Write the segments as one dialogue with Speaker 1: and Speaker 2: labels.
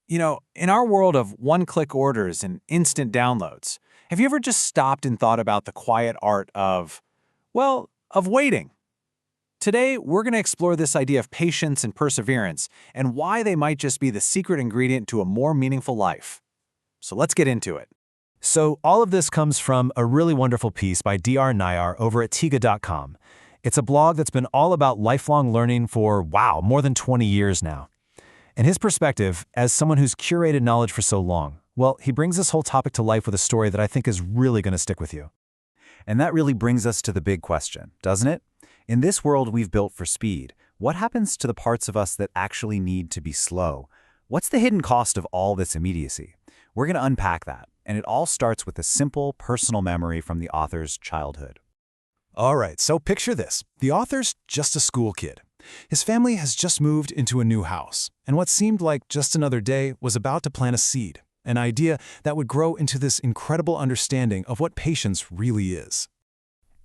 Speaker 1: In our world of one-click orders and instant downloads, have you ever just stopped and thought about the quiet art of waiting? Today, we're going to explore this idea of patience and perseverance and why they might just be the secret ingredient to a more meaningful life. So let's get into it.
Speaker 2: So all of this comes from a really wonderful piece by Dr. Nayar over at Tiga.com. It's a blog that's been all about lifelong learning for, more than 20 years now. And his perspective, as someone who's curated knowledge for so long, he brings this whole topic to life with a story that I think is really going to stick with you.
Speaker 3: And that really brings us to the big question, doesn't it? In this world we've built for speed, what happens to the parts of us that actually need to be slow? What's the hidden cost of all this immediacy? We're going to unpack that, and it all starts with a simple personal memory from the author's childhood.
Speaker 2: All right, so picture this. The author's just a school kid. His family has just moved into a new house, and what seemed like just another day was about to plant a seed, an idea that would grow into this incredible understanding of what patience really is.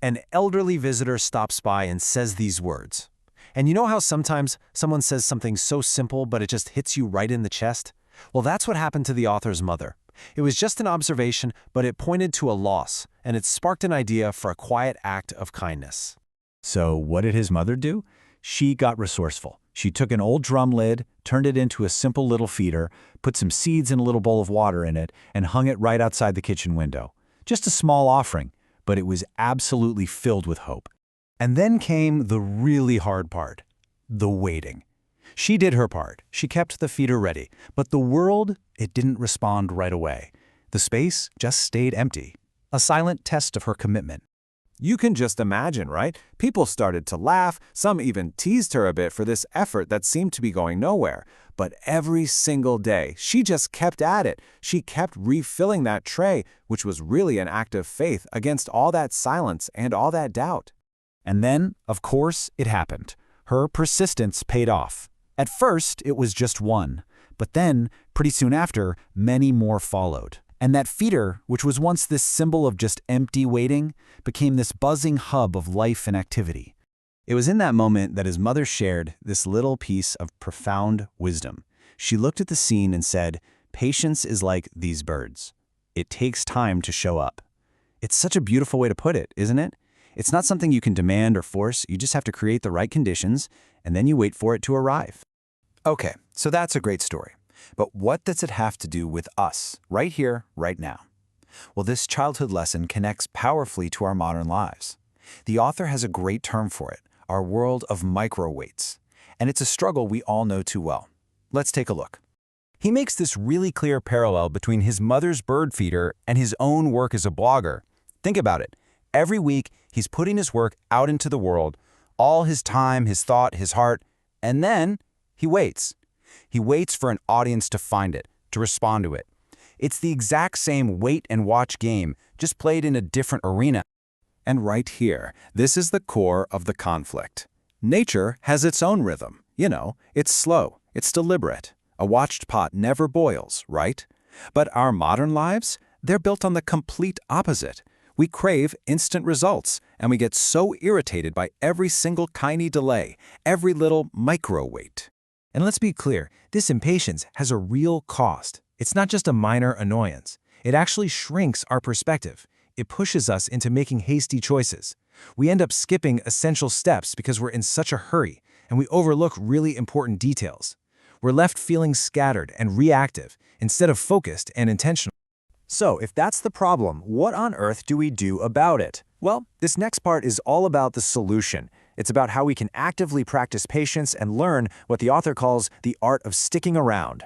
Speaker 4: An elderly visitor stops by and says these words. And you know how sometimes someone says something so simple but it just hits you right in the chest? Well, that's what happened to the author's mother. It was just an observation, but it pointed to a loss, and it sparked an idea for a quiet act of kindness.
Speaker 3: So what did his mother do? She got resourceful. She took an old drum lid, turned it into a simple little feeder, put some seeds in a little bowl of water in it, and hung it right outside the kitchen window. Just a small offering, but it was absolutely filled with hope. And then came the really hard part, the waiting. She did her part. She kept the feeder ready, but the world, it didn't respond right away. The space just stayed empty, a silent test of her commitment.
Speaker 1: You can just imagine, right? People started to laugh, some even teased her a bit for this effort that seemed to be going nowhere. But every single day, she just kept at it. She kept refilling that tray, which was really an act of faith against all that silence and all that doubt.
Speaker 3: And then, of course, it happened. Her persistence paid off. At first, it was just one, but then, pretty soon after, many more followed. And that feeder, which was once this symbol of just empty waiting, became this buzzing hub of life and activity. It was in that moment that his mother shared this little piece of profound wisdom. She looked at the scene and said, "Patience is like these birds. It takes time to show up." It's such a beautiful way to put it, isn't it? It's not something you can demand or force. You just have to create the right conditions, and then you wait for it to arrive.
Speaker 1: Okay, so that's a great story. But what does it have to do with us, right here, right now? Well, this childhood lesson connects powerfully to our modern lives. The author has a great term for it, our world of micro-waits. And it's a struggle we all know too well. Let's take a look.
Speaker 4: He makes this really clear parallel between his mother's bird feeder and his own work as a blogger. Think about it. Every week, he's putting his work out into the world, all his time, his thought, his heart, and then he waits. He waits for an audience to find it, to respond to it. It's the exact same wait and watch game, just played in a different arena.
Speaker 1: And right here, this is the core of the conflict. Nature has its own rhythm. It's slow, it's deliberate. A watched pot never boils, right? But our modern lives, they're built on the complete opposite. We crave instant results, and we get so irritated by every single tiny delay, every little micro-wait.
Speaker 4: And let's be clear, this impatience has a real cost. It's not just a minor annoyance. It actually shrinks our perspective. It pushes us into making hasty choices. We end up skipping essential steps because we're in such a hurry, and we overlook really important details. We're left feeling scattered and reactive instead of focused and intentional.
Speaker 1: So, if that's the problem, what on earth do we do about it? Well, this next part is all about the solution. It's about how we can actively practice patience and learn what the author calls the art of sticking around.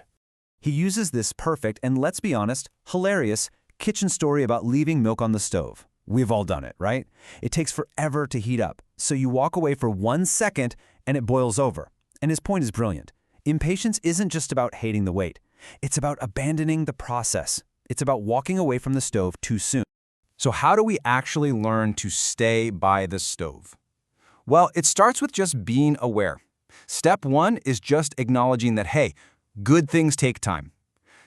Speaker 1: He uses this perfect and, let's be honest, hilarious kitchen story about leaving milk on the stove. We've all done it, right? It takes forever to heat up, so you walk away for 1 second and it boils over. And his point is brilliant. Impatience isn't just about hating the wait. It's about abandoning the process. It's about walking away from the stove too soon. So how do we actually learn to stay by the stove? Well, it starts with just being aware. Step 1 is just acknowledging that, hey, good things take time.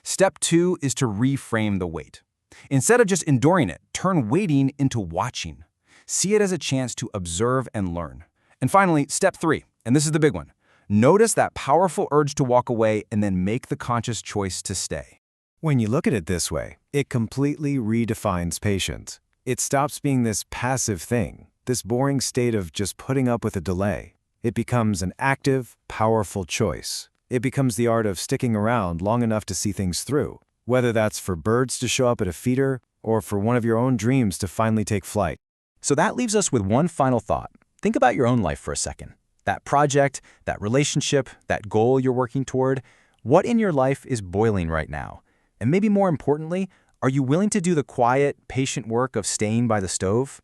Speaker 1: Step 2 is to reframe the wait. Instead of just enduring it, turn waiting into watching. See it as a chance to observe and learn. And finally, step 3, and this is the big one.
Speaker 4: Notice that powerful urge to walk away and then make the conscious choice to stay.
Speaker 1: When you look at it this way, it completely redefines patience. It stops being this passive thing, this boring state of just putting up with a delay. It becomes an active, powerful choice. It becomes the art of sticking around long enough to see things through, whether that's for birds to show up at a feeder or for one of your own dreams to finally take flight.
Speaker 4: So that leaves us with one final thought. Think about your own life for a second. That project, that relationship, that goal you're working toward, what in your life is boiling right now? And maybe more importantly, are you willing to do the quiet, patient work of staying by the stove?